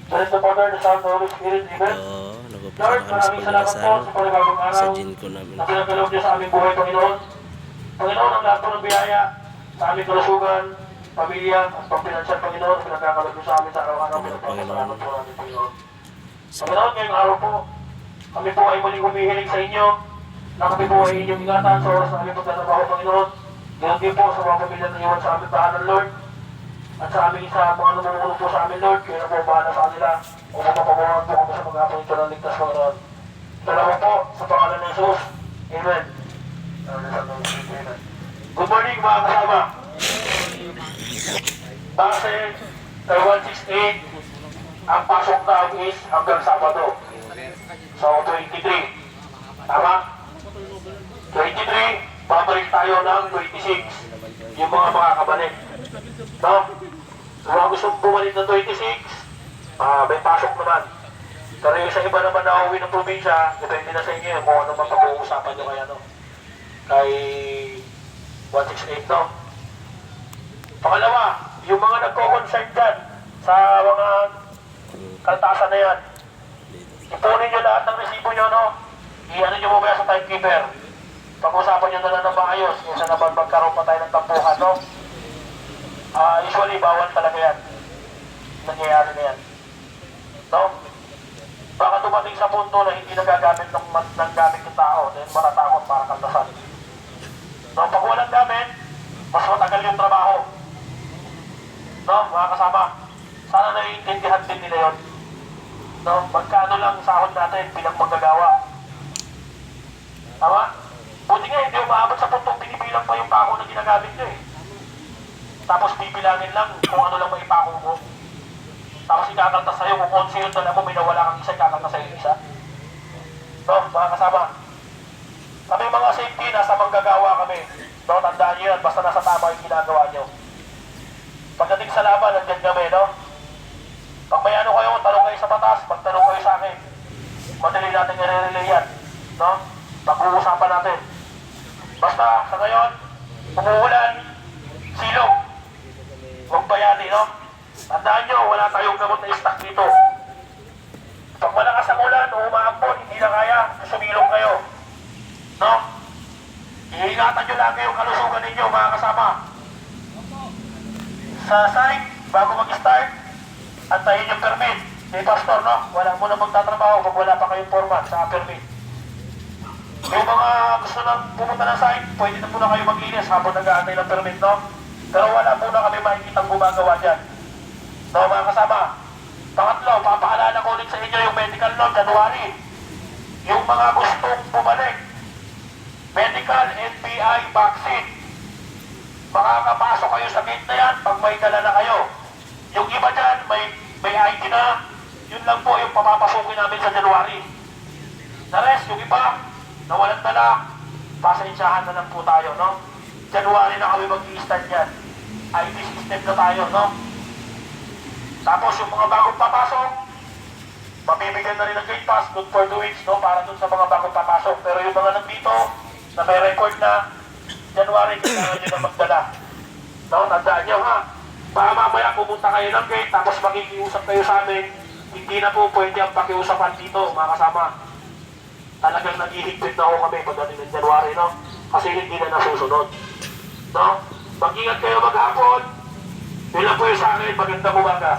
Bless the Father, the Son, the Holy Spirit, Amen. Nag-umpisa Lord, na kami sa maraming salamat po pagdarasal sa panibagong sa araw gin ko namin. na pinagkaloob niyo sa aming buhay, Panginoon. Panginoon, ang lahat po ng biyaya sa aming kalusugan, pamilya, at pang-pinansyal, Panginoon, pinagkakaloob niyo sa amin sa araw-araw. Pinagpapasalamat po namin, Panginoon. Panginoon, ngayong araw po, kami po ay muling humihiling sa inyo na kami po ay inyong ingatan sa oras na kami pagtatrabaho, Panginoon. Gayon din po sa mga pamilya na iwan sa aming tahanan, Lord. At sa aming isa, mga namumulong po sa amin, Lord, kayo na po bahala sa kanila. O mapapawahan po kami sa paghapon ito ng ligtas, Panginoon. Salamat po sa pangalan ng Jesus. Amen. Amen. Good morning, mga kasama. Base kay 168, ang pasok daw is hanggang Sabado. So, 23. Tama? 23, babalik tayo ng 26. Yung mga makakabalik. No? So, mga gustong bumalik ng 26, may pasok naman. Pero yung sa iba naman na uwi ng probinsya, depende na sa inyo kung ano man pag-uusapan nyo kay ano. Kay 168, no? Pangalawa, yung mga nagko-concern dyan sa mga kaltasan na yan, ipunin nyo lahat ng resibo nyo, no? I-ano nyo mamaya sa timekeeper. Pag-usapan nyo na lang ng maayos, kung saan naman magkaroon pa tayo ng tampuhan, no? Usually, bawal talaga yan. Nangyayari na yan. No? Baka dumating sa punto na hindi nagagamit ng gamit ng tao, dahil matatakot para kaltasan. No? Pag walang gamit, mas matagal yung trabaho. No? Mga kasama, sana naiintindihan din nila yun. No? Magkano lang sahod natin bilang manggagawa. Tama? Buti nga, hindi umaabot sa puntong binibilang pa yung pako na ginagamit nyo eh. Tapos bibilangin lang kung ano lang maipako mo. Tapos ikakaltas sa'yo kung 11 yung dala mo, may nawala kang isa, ikakaltas sa'yo isa. No, mga kasama. Kami mga safety, nasa manggagawa kami. No, tandaan nyo yan, basta nasa tama yung ginagawa nyo. Pagdating sa laban, nandiyan kami, no? Pag may ano kayo, tanong kayo sa batas, magtanong kayo sa akin. Madali natin i-relay yan. No? Pag-uusapan natin. Basta, sa ngayon, umuulan, silog. Huwag bayani, no? Tandaan nyo, wala tayong gamot na stock dito. Pag malakas ang ulan o umaambon, hindi na kaya, sumilong kayo. No? Iingatan nyo lang yung kalusugan ninyo, mga kasama. Sa site, bago mag-start, antayin yung permit. Hey, pastor, no? Wala mo na magtatrabaho kung wala pa kayong format sa permit. Yung mga gusto na pumunta ng site, pwede na muna kayo mag-inis habang nag-aantay ng permit, no? Pero wala muna kami makikitang gumagawa dyan. No, mga kasama. Pangatlo, papaalala ko ulit sa inyo yung medical law, January. Yung mga gustong bumalik, medical NPI vaccine. Makakapasok kayo sa gate na yan pag may dala na kayo. Yung iba dyan, may ID na. Yun lang po yung papapasukin namin sa January. The rest, yung iba, na walang dala, pasensyahan na lang po tayo, no? January na kami mag-i-start yan. ID system na tayo, no? Tapos yung mga bagong papasok, mabibigyan na rin ng gate pass, good for 2 weeks, no? Para dun sa mga bagong papasok. Pero yung mga nandito, na may record na, January, kailangan nyo na magdala. No? Tandaan nyo, ha? Baka mamaya pumunta kayo ng gate, tapos makikiusap kayo sa amin, hindi na po pwede ang pakiusapan dito, mga kasama. Talagang naghihigpit na ako kami pagdating ng January, no? Kasi hindi na nasusunod. No? Mag-ingat kayo maghapon. Yun lang po yung sa akin. Magandang umaga.